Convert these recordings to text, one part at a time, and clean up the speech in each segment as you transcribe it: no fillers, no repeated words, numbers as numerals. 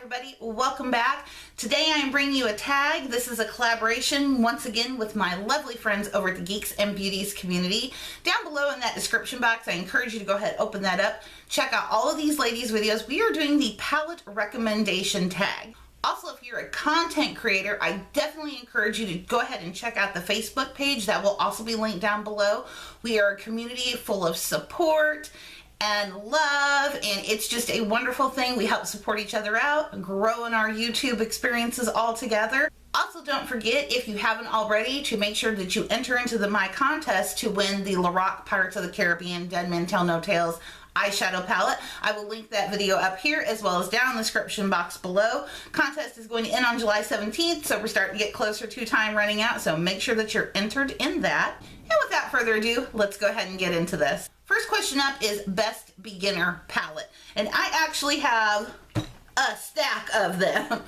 everybody, welcome back. Today I am bringing you a tag. This is a collaboration once again with my lovely friends over at the Geeks and Beauties community. Down below in that description box, I encourage you to go ahead, open that up, check out all of these ladies' videos. We are doing the palette recommendation tag. Also, if you're a content creator, I definitely encourage you to go ahead and check out the Facebook page. That will also be linked down below. We are a community full of support and love, and it's just a wonderful thing. We help support each other out, grow in our YouTube experiences all together. Also, don't forget, if you haven't already, to make sure that you enter into my contest to win the Lorac Pirates of the Caribbean Dead Men Tell No Tales eyeshadow palette. I will link that video up here as well as down in the description box below. Contest is going to end on July 17th, so we're starting to get closer to time running out, so make sure that you're entered in that. And without further ado, let's go ahead and get into this. First question up is best beginner palette, and I actually have a stack of them.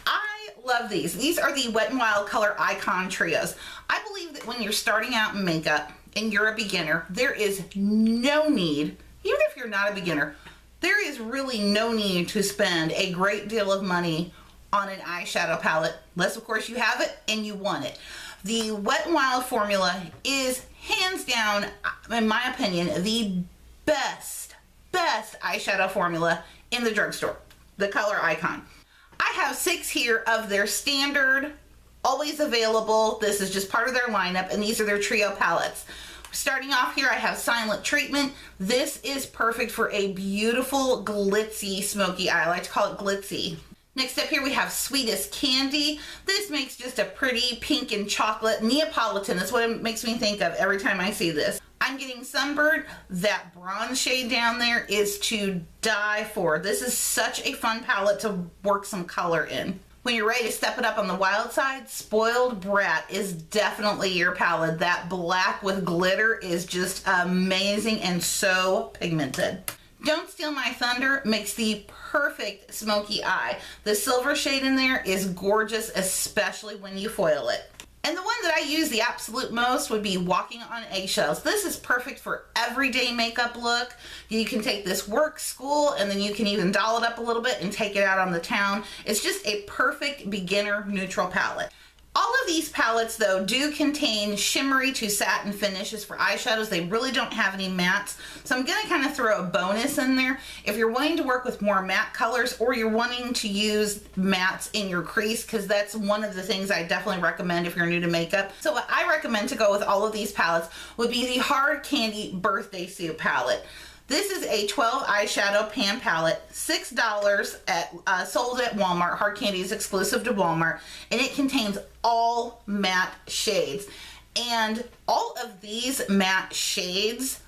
I love these. These are the Wet n Wild Color Icon Trios. I believe that when you're starting out in makeup and you're a beginner, there is no need, even if you're not a beginner, there is really no need to spend a great deal of money on an eyeshadow palette, unless of course you have it and you want it. The Wet n Wild formula is hands down, in my opinion, the best eyeshadow formula in the drugstore, the Color Icon. I have 6 here of their standard, always available. This is just part of their lineup, and these are their trio palettes. Starting off here, I have Silent Treatment. This is perfect for a beautiful glitzy smoky eye. I like to call it glitzy. Next up here we have Sweetest Candy. This makes just a pretty pink and chocolate Neapolitan. That's what it makes me think of every time I see this. I'm getting Sunburned. That bronze shade down there is to die for. This is such a fun palette to work some color in. When you're ready to step it up on the wild side, Spoiled Brat is definitely your palette. That black with glitter is just amazing and so pigmented. Don't Steal My Thunder makes the perfect smoky eye. The silver shade in there is gorgeous, especially when you foil it. And the one that I use the absolute most would be Walking on Eggshells. This is perfect for everyday makeup look. You can take this work, school, and then you can even doll it up a little bit and take it out on the town. It's just a perfect beginner neutral palette. All of these palettes, though, do contain shimmery to satin finishes for eyeshadows. They really don't have any mattes, so I'm going to kind of throw a bonus in there. If you're wanting to work with more matte colors, or you're wanting to use mattes in your crease, because that's one of the things I definitely recommend if you're new to makeup. So what I recommend to go with all of these palettes would be the Hard Candy Birthday Suit palette. This is a 12 eyeshadow pan palette, $6 at sold at Walmart. Hard Candy is exclusive to Walmart, and it contains all matte shades. And all of these matte shades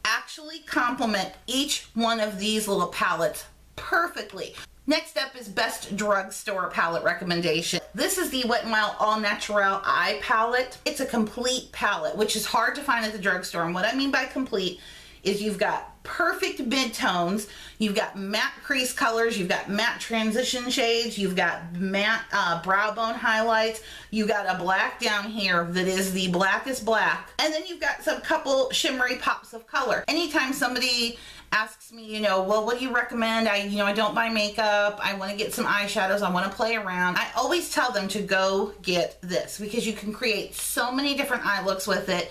actually complement each one of these little palettes perfectly. Next up is best drugstore palette recommendation. This is the Wet n Wild All Natural Eye Palette. It's a complete palette, which is hard to find at the drugstore. And what I mean by complete is you've got perfect mid-tones, you've got matte crease colors, you've got matte transition shades, you've got matte brow bone highlights, you've got a black down here that is the blackest black, and then you've got some couple shimmery pops of color. Anytime somebody asks me, you know, well, what do you recommend? I don't buy makeup, I want to get some eyeshadows, I want to play around, I always tell them to go get this because you can create so many different eye looks with it.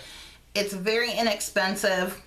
It's very inexpensive.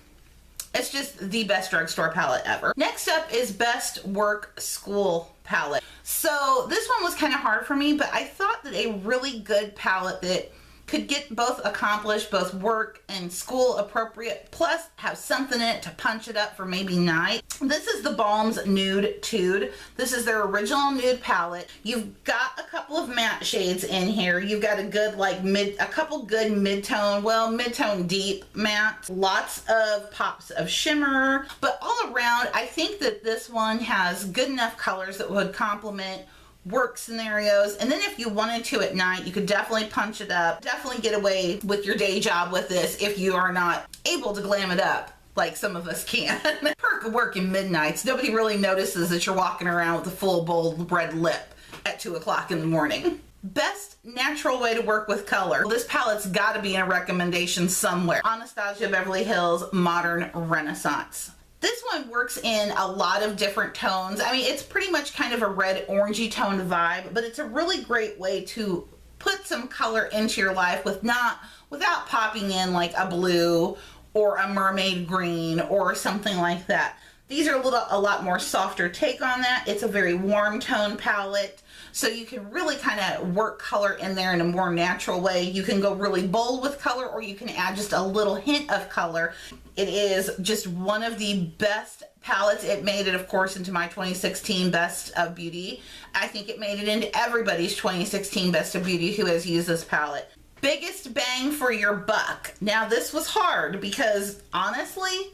It's just the best drugstore palette ever. Next up is best work school palette. So this one was kind of hard for me, but I thought that a really good palette that could get both accomplished, both work and school appropriate, plus have something in it to punch it up for maybe night. This is the Balm's Nude Tude. This is their original nude palette. You've got a couple of matte shades in here. You've got a good a couple good mid-tone, well, mid-tone deep matte. Lots of pops of shimmer, but all around, I think that this one has good enough colors that would complement work scenarios. And then if you wanted to at night, you could definitely punch it up, definitely get away with your day job with this if you are not able to glam it up like some of us can. Perk of working midnights, nobody really notices that you're walking around with a full bold red lip at 2 o'clock in the morning. Best natural way to work with color. Well, this palette's got to be in a recommendation somewhere. Anastasia Beverly Hills Modern Renaissance. This one works in a lot of different tones. I mean, it's pretty much kind of a red orangey toned vibe, but it's a really great way to put some color into your life without popping in like a blue or a mermaid green or something like that. These are a lot more softer take on that. It's a very warm tone palette, so you can really kind of work color in there in a more natural way. You can go really bold with color, or you can add just a little hint of color. It is just one of the best palettes. It made it, of course, into my 2016 Best of Beauty. I think it made it into everybody's 2016 Best of Beauty who has used this palette. Biggest bang for your buck. Now, this was hard because, honestly,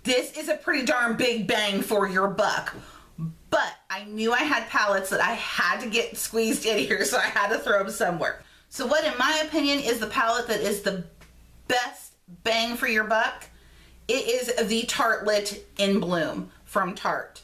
this is a pretty darn big bang for your buck. But I knew I had palettes that I had to get squeezed in here, so I had to throw them somewhere. So what, in my opinion, is the palette that is the best bang for your buck? It is the Tartelette in Bloom from Tarte.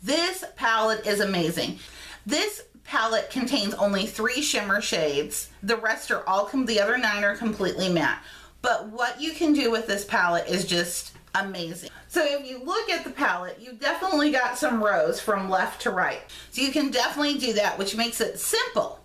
This palette is amazing. This palette contains only 3 shimmer shades. The rest are the other 9 are completely matte. But what you can do with this palette is just amazing. So if you look at the palette, you definitely got some rows from left to right. So you can definitely do that, which makes it simple.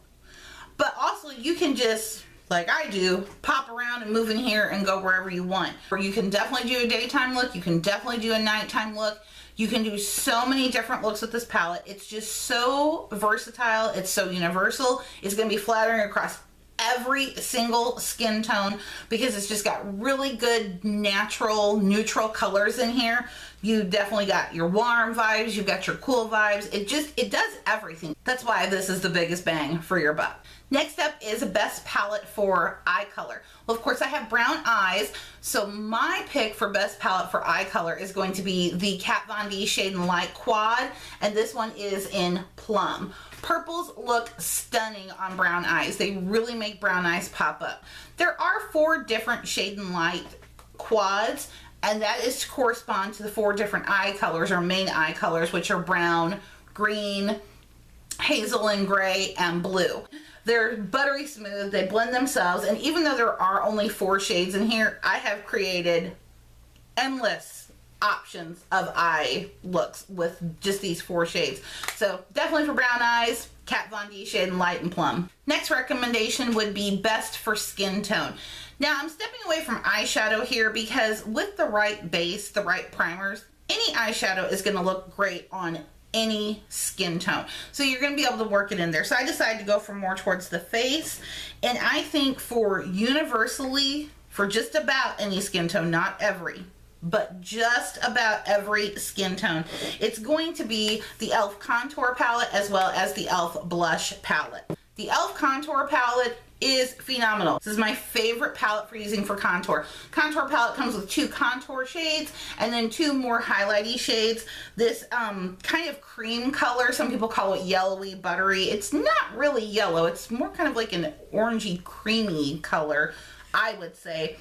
But also you can just, like I do, pop around and move in here and go wherever you want. Or you can definitely do a daytime look. You can definitely do a nighttime look. You can do so many different looks with this palette. It's just so versatile. It's so universal. It's going to be flattering across every single skin tone because it's just got really good natural neutral colors in here. You definitely got your warm vibes, you've got your cool vibes. It does everything. That's why this is the biggest bang for your buck. Next up is best palette for eye color. Well, of course I have brown eyes, so my pick for best palette for eye color is going to be the Kat Von D Shade and Light Quad, and this one is in Plum. Purples look stunning on brown eyes. They really make brown eyes pop up. There are 4 different Shade and Light quads, and that is to correspond to the 4 different eye colors or main eye colors, which are brown, green, hazel and gray, and blue. They're buttery smooth, they blend themselves, and even though there are only 4 shades in here, I have created endless options of eye looks with just these 4 shades. So definitely for brown eyes, Kat Von D Shade and Light and Plum. Next recommendation would be best for skin tone. Now I'm stepping away from eyeshadow here because with the right base, the right primers, any eyeshadow is going to look great on any skin tone. So you're going to be able to work it in there. So I decided to go for more towards the face, and I think for universally, for just about any skin tone, not every, but just about every skin tone, it's going to be the e.l.f. contour palette as well as the e.l.f. blush palette. The e.l.f. contour palette is phenomenal. This is my favorite palette for using for contour. Contour palette comes with 2 contour shades and then 2 more highlighty shades. This kind of cream color, some people call it yellowy buttery. It's not really yellow, it's more kind of like an orangey creamy color, I would say.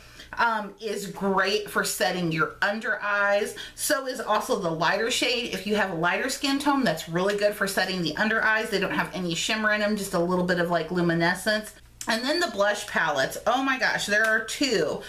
Is great for setting your under eyes. So is also the lighter shade. If you have a lighter skin tone, that's really good for setting the under eyes. They don't have any shimmer in them, just a little bit of like luminescence. And then the blush palettes, oh my gosh, there are 2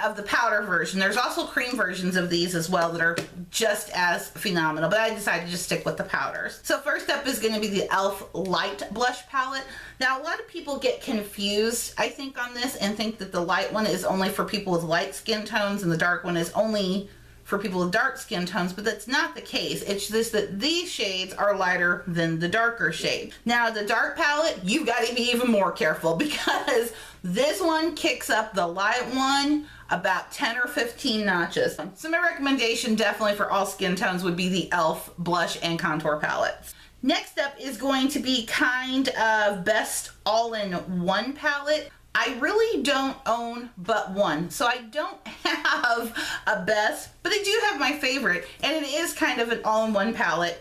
of the powder version. There's also cream versions of these as well that are just as phenomenal, but I decided to just stick with the powders. So first up is going to be the e.l.f. Light Blush Palette. Now a lot of people get confused, I think, on this and think that the light one is only for people with light skin tones and the dark one is only for people with dark skin tones, but that's not the case. It's just that these shades are lighter than the darker shade. Now the dark palette, you've got to be even more careful because this one kicks up the light one about 10 or 15 notches. So my recommendation definitely for all skin tones would be the e.l.f. blush and contour palettes. Next up is going to be kind of best all-in-one palette. I really don't own but one, so I don't have a best, but I do have my favorite, and it is kind of an all-in-one palette.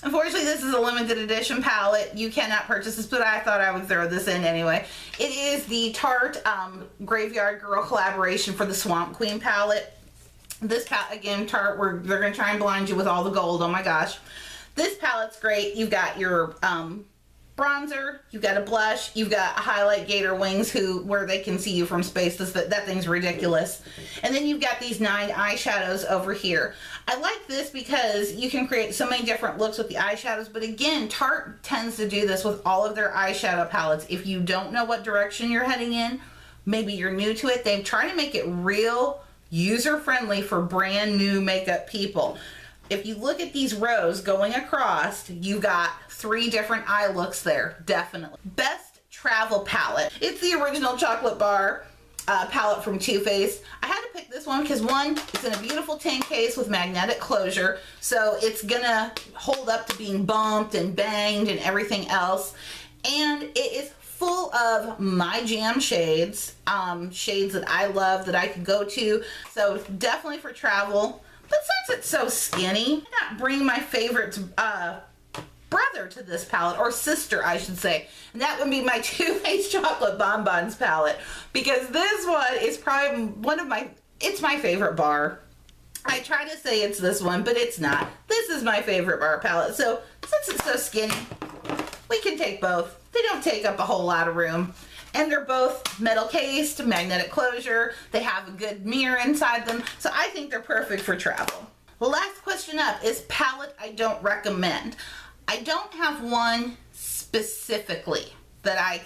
Unfortunately, this is a limited edition palette. You cannot purchase this, but I thought I would throw this in anyway. It is the Tarte Graveyard Girl collaboration for the Swamp Queen palette. This palette, again, Tarte, they're going to try and blind you with all the gold. Oh my gosh. This palette's great. You've got your bronzer, you've got a blush, you've got a highlight gator wings where they can see you from space. That thing's ridiculous. And then you've got these 9 eyeshadows over here. I like this because you can create so many different looks with the eyeshadows, but again, Tarte tends to do this with all of their eyeshadow palettes. If you don't know what direction you're heading in, maybe you're new to it, they've tried to make it real user-friendly for brand new makeup people. If you look at these rows going across, you got 3 different eye looks there, definitely. Best travel palette. It's the original chocolate bar palette from Too Faced. I had to pick this one because one, it's in a beautiful tin case with magnetic closure, so it's gonna hold up to being bumped and banged and everything else. And it is full of my jam shades, shades that I love that I could go to. So definitely for travel. But since it's so skinny, why not bring my favorite brother to this palette, or sister I should say, and that would be my Too Faced Chocolate Bonbons palette, because this one is probably one of my, it's my favorite bar. I try to say it's this one, but it's not. This is my favorite bar palette. So since it's so skinny, we can take both. They don't take up a whole lot of room. And they're both metal cased, magnetic closure. They have a good mirror inside them. So I think they're perfect for travel. The last question up is palette I don't recommend. I don't have one specifically that I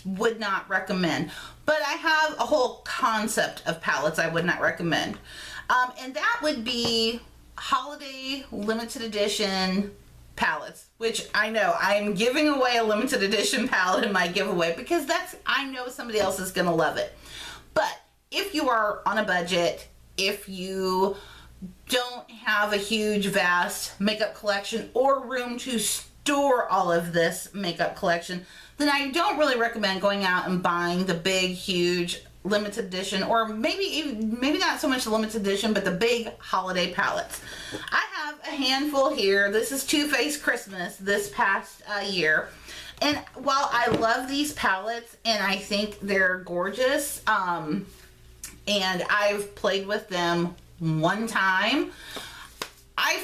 would not recommend, but I have a whole concept of palettes I would not recommend. And that would be holiday limited edition palettes, which I know I'm giving away a limited edition palette in my giveaway because that's, I know somebody else is gonna love it. But if you are on a budget, if you don't have a huge vast makeup collection or room to store all of this makeup collection, then I don't really recommend going out and buying the big huge limited edition, or maybe not so much the limited edition, but the big holiday palettes. I have a handful here. This is Too Faced Christmas this past year, and while I love these palettes and I think they're gorgeous, and I've played with them one time,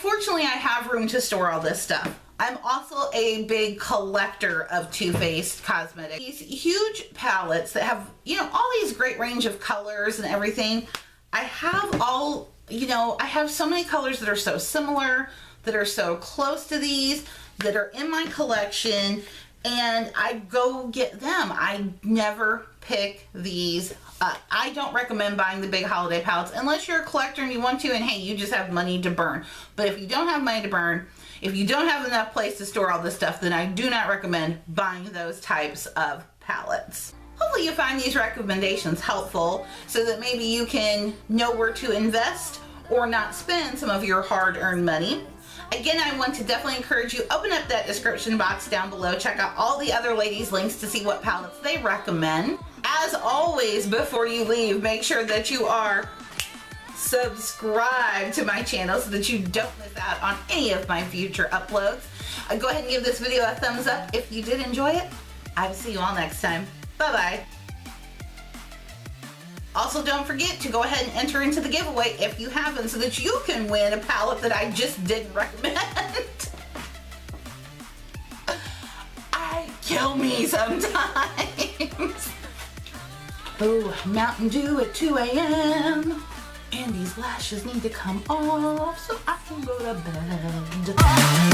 fortunately I have room to store all this stuff. I'm also a big collector of Too Faced cosmetics. These huge palettes that have, you know, all these great range of colors and everything. I have all, you know, I have so many colors that are so similar, that are so close to these, that are in my collection, and I go get them. I never pick these up. I don't recommend buying the big holiday palettes unless you're a collector and you want to, and hey, you just have money to burn. But if you don't have money to burn, if you don't have enough place to store all this stuff, then I do not recommend buying those types of palettes. Hopefully you find these recommendations helpful so that maybe you can know where to invest or not spend some of your hard-earned money. Again, I want to definitely encourage you, open up that description box down below, check out all the other ladies' links to see what palettes they recommend. As always, before you leave, make sure that you are subscribe to my channel so that you don't miss out on any of my future uploads. Go ahead and give this video a thumbs up if you did enjoy it. I will see you all next time. Bye-bye. Also, don't forget to go ahead and enter into the giveaway if you haven't so that you can win a palette that I just didn't recommend. Kill me sometimes. Oh, Mountain Dew at 2 a.m. And these lashes need to come off so I can go to bed.